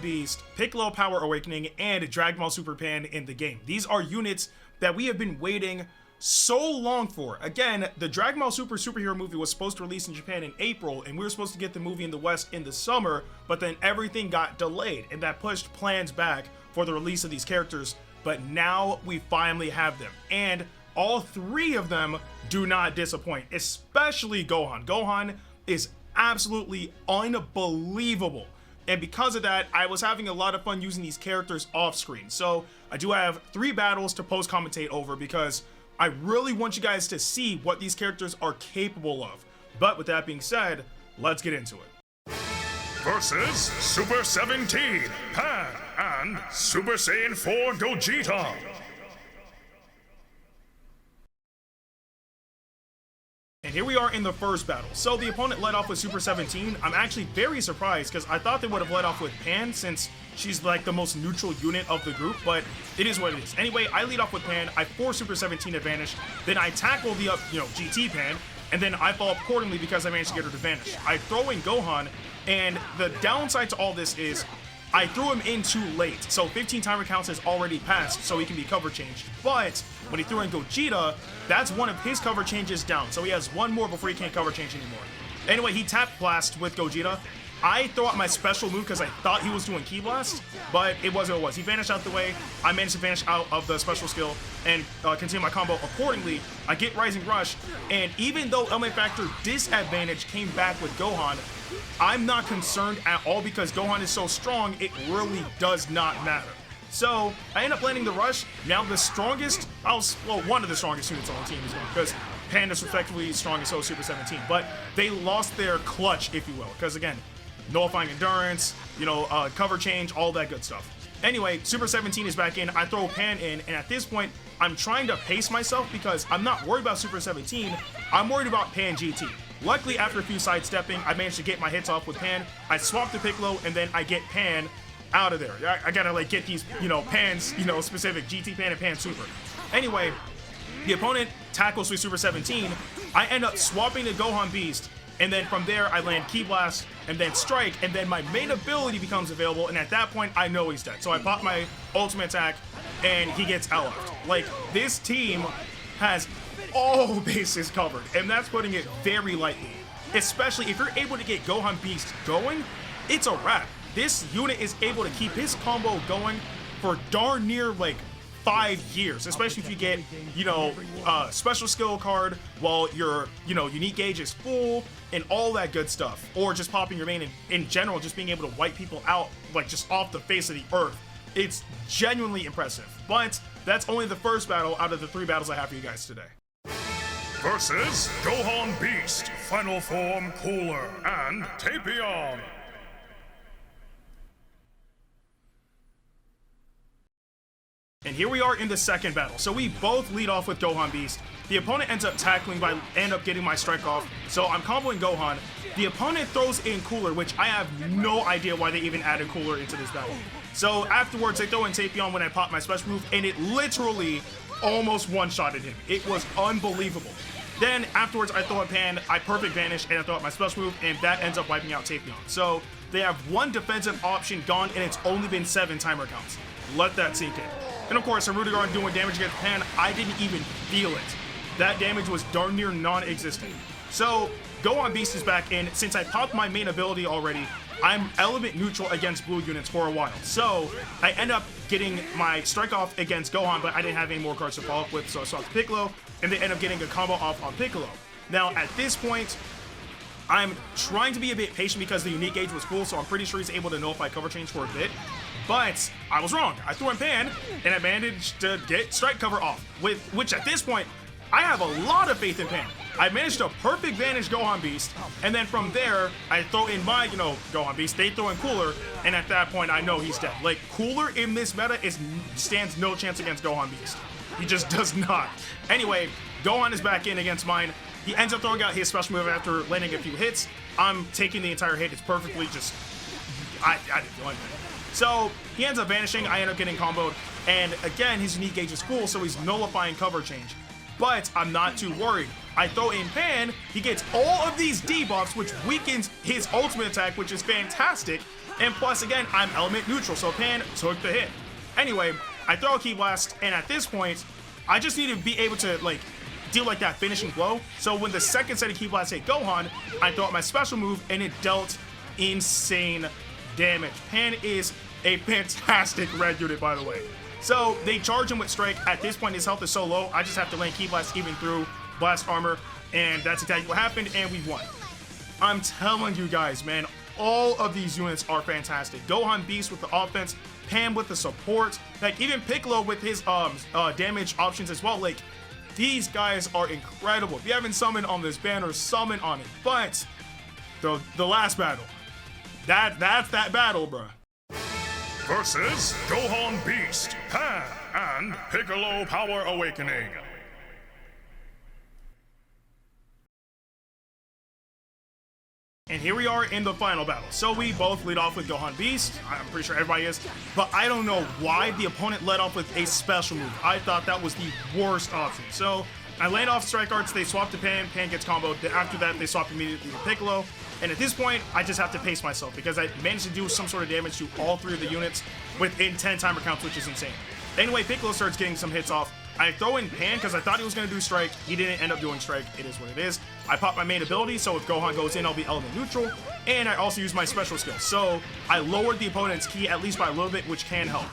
Beast, Piccolo Power Awakening, and Dragon Ball Super Pan in the game. These are units that we have been waiting so long for. Again, the Dragon Ball Super superhero movie was supposed to release in Japan in April, and we were supposed to get the movie in the West in the summer, but then everything got delayed, and that pushed plans back for the release of these characters. But now we finally have them, and all three of them do not disappoint, especially Gohan. Gohan is absolutely unbelievable. And because of that, I was having a lot of fun using these characters off screen. So I do have 3 battles to post commentate over because I really want you guys to see what these characters are capable of. But with that being said, let's get into it. Versus Super 17 Pan and Super Saiyan 4 Gogeta. And here we are in the first battle. So the opponent led off with Super 17. I'm actually very surprised because I thought they would have led off with Pan since she's like the most neutral unit of the group, but it is what it is. Anyway, I lead off with Pan. I force Super 17 to vanish. Then I tackle the GT Pan, and then I fall accordingly because I managed to get her to vanish. I throw in Gohan, and the downside to all this is I threw him in too late, so 15 timer counts has already passed, so he can be cover changed. But when he threw in Gogeta, that's one of his cover changes down, so he has one more before he can't cover change anymore. Anyway, he tap blast with Gogeta. I throw out my special move because I thought he was doing Ki Blast, but it wasn't what it was. He vanished out the way. I managed to vanish out of the special skill and continue my combo accordingly. I get Rising Rush, and even though Element Factor disadvantage came back with Gohan, I'm not concerned at all because Gohan is so strong, it really does not matter. So I end up landing the rush. Now the strongest, one of the strongest units on the team is gone because Pan is respectively strong as so Super 17, but they lost their clutch, if you will, because again, nullifying endurance, cover change, all that good stuff. Anyway, Super 17 is back in. I throw Pan in, and at this point, I'm trying to pace myself because I'm not worried about Super 17. I'm worried about Pan GT. Luckily, after a few sidestepping, I managed to get my hits off with Pan. I swap to Piccolo, and then I get Pan out of there. I gotta get these, Pans, specific GT Pan and Pan Super. Anyway, the opponent tackles with Super 17. I end up swapping to Gohan Beast, and then from there, I land Ki Blast, and then Strike, and then my main ability becomes available, and at that point, I know he's dead. So I pop my ultimate attack, and he gets LF'd. Like, this team has all bases covered, and that's putting it very lightly. Especially if you're able to get Gohan Beast going, it's a wrap. This unit is able to keep his combo going for darn near like 5 years, especially if you get, special skill card while your, unique gauge is full and all that good stuff, or just popping your main in general, just being able to wipe people out like just off the face of the earth. It's genuinely impressive, but that's only the first battle out of the 3 battles I have for you guys today. Versus Gohan Beast, Final Form Cooler, and Tapion. And here we are in the second battle. So we both lead off with Gohan Beast. The opponent ends up tackling by getting my strike off. So I'm comboing Gohan. The opponent throws in Cooler, which I have no idea why they even added Cooler into this battle. So afterwards, they throw in Tapion when I pop my special move, and it literally almost one-shotted him. It was unbelievable. Then afterwards, I throw in Pan, I perfect vanish, and I throw out my special move, and that ends up wiping out Tapion. So they have one defensive option gone, and it's only been 7 timer counts. Let that sink in. And of course, Rudigar doing damage against Pan, I didn't even feel it. That damage was darn near non-existent. So Gohan Beast is back in. Since I popped my main ability already, I'm element neutral against blue units for a while. So I end up getting my strike off against Gohan, but I didn't have any more cards to follow up with, so I swapped to Piccolo, and they end up getting a combo off on Piccolo. Now at this point, I'm trying to be a bit patient because the unique gauge was full, so I'm pretty sure he's able to nullify cover change for a bit. But I was wrong. I threw in Pan, and I managed to get strike cover off, which at this point, I have a lot of faith in Pan. I managed to perfect vanish Gohan Beast, and then from there, I throw in my, Gohan Beast, they throw in Cooler, and at that point, I know he's dead. Like, Cooler in this meta stands no chance against Gohan Beast. He just does not. Anyway, Gohan is back in against mine. He ends up throwing out his special move after landing a few hits. I'm taking the entire hit. It's perfectly just... I didn't feel anything. So he ends up vanishing. I end up getting comboed. And again, his unique gauge is full, so he's nullifying cover change. But I'm not too worried. I throw in Pan. He gets all of these debuffs, which weakens his ultimate attack, which is fantastic. And plus, again, I'm element neutral, so Pan took the hit. Anyway, I throw a Ki Blast, and at this point, I just need to be able to, like, deal like that finishing blow. So when the second set of Ki Blasts hit Gohan, I throw out my special move, and it dealt insane damage. Pan is a fantastic red unit, by the way. So they charge him with Strike. At this point, his health is so low, I just have to land Ki Blast even through Blast Armor, and that's exactly what happened, and we won. I'm telling you guys, man, all of these units are fantastic. Gohan Beast with the offense, Pan with the support, like even Piccolo with his damage options as well. Like, these guys are incredible. If you haven't summoned on this banner, summon on it. But the last battle, that's that battle, bruh. Versus Gohan Beast, Pan, and Piccolo Power Awakening. And here we are in the final battle. So we both lead off with Gohan Beast. I'm pretty sure everybody is. But I don't know why the opponent led off with a special move. I thought that was the worst option. So I land off Strike Arts, they swap to Pan, Pan gets comboed. Then after that, they swap immediately to Piccolo. And at this point, I just have to pace myself because I managed to do some sort of damage to all three of the units within 10 timer counts, which is insane. Anyway, Piccolo starts getting some hits off. I throw in Pan because I thought he was going to do Strike. He didn't end up doing Strike. It is what it is. I pop my main ability, so if Gohan goes in, I'll be element neutral. And I also use my special skill. So I lowered the opponent's ki at least by a little bit, which can help.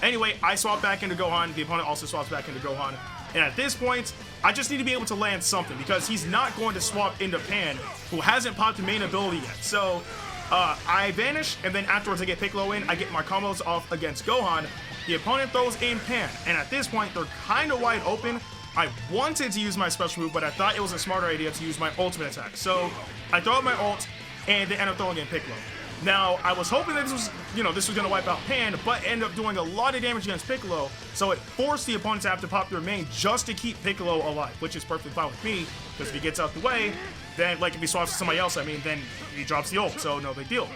Anyway, I swap back into Gohan. The opponent also swaps back into Gohan. And at this point, I just need to be able to land something because he's not going to swap into Pan, who hasn't popped the main ability yet. So I vanish, and then afterwards I get Piccolo in. I get my combos off against Gohan. The opponent throws in Pan, and at this point, they're kind of wide open. I wanted to use my special move, but I thought it was a smarter idea to use my ultimate attack. So I throw out my ult, and they end up throwing in Piccolo. Now, I was hoping that this was going to wipe out Pan, but ended up doing a lot of damage against Piccolo, so it forced the opponent to have to pop their main just to keep Piccolo alive, which is perfectly fine with me, because if he gets out the way, then, like, if he swaps to somebody else, I mean, then he drops the ult, so no big deal.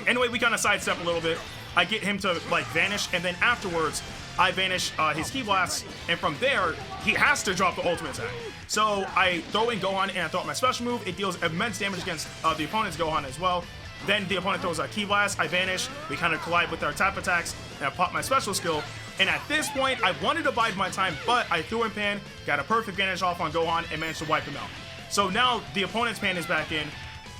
Anyway, we kind of sidestep a little bit. I get him to, like, vanish, and then afterwards, I vanish his Ki Blast, and from there, he has to drop the ultimate attack. So I throw in Gohan, and I throw out my special move. It deals immense damage against the opponent's Gohan as well. Then the opponent throws a Ki Blast, I vanish, we kind of collide with our tap attacks, and I pop my special skill. And at this point, I wanted to bide my time, but I threw in Pan, got a perfect vanish off on Gohan, and managed to wipe him out. So now the opponent's Pan is back in,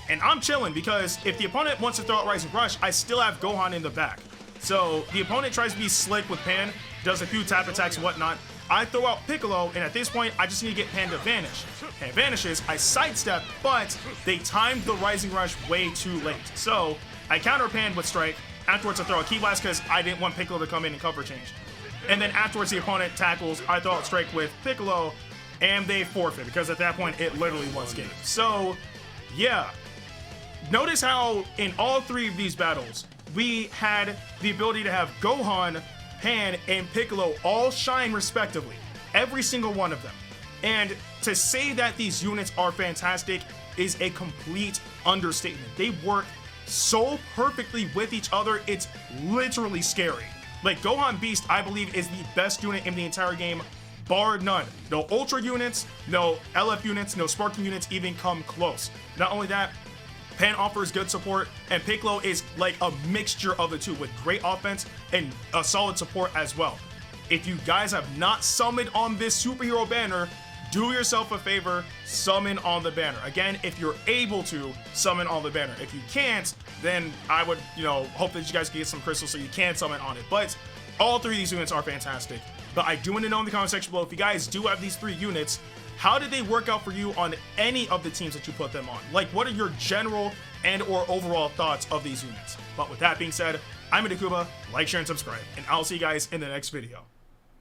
and I'm chilling because if the opponent wants to throw out Rising Rush, I still have Gohan in the back. So the opponent tries to be slick with Pan, does a few tap attacks and whatnot. I throw out Piccolo, and at this point, I just need to get Pan to vanish. Pan vanishes, I sidestep, but they timed the Rising Rush way too late. So I counter Pan with Strike. Afterwards, I throw a Ki Blast because I didn't want Piccolo to come in and cover change. And then afterwards, the opponent tackles. I throw out Strike with Piccolo, and they forfeit because at that point, it literally was game. So, yeah. Notice how in all three of these battles, we had the ability to have Gohan, Pan, and Piccolo all shine respectively. Every single one of them. And to say that these units are fantastic is a complete understatement. They work so perfectly with each other, it's literally scary. Like, Gohan Beast, I believe, is the best unit in the entire game, bar none. No Ultra units, no LF units, no Sparking units even come close. Not only that, Pan offers good support, and Piccolo is like a mixture of the two with great offense and a solid support as well. If you guys have not summoned on this superhero banner, do yourself a favor, summon on the banner. Again, if you're able to, summon on the banner. If you can't, then I would, hope that you guys can get some crystals so you can summon on it. But all three of these units are fantastic. But I do want to know in the comment section below, if you guys do have these three units, how did they work out for you on any of the teams that you put them on? Like, what are your general and or overall thoughts of these units? But with that being said, I'm Ndukauba, like, share, and subscribe, and I'll see you guys in the next video.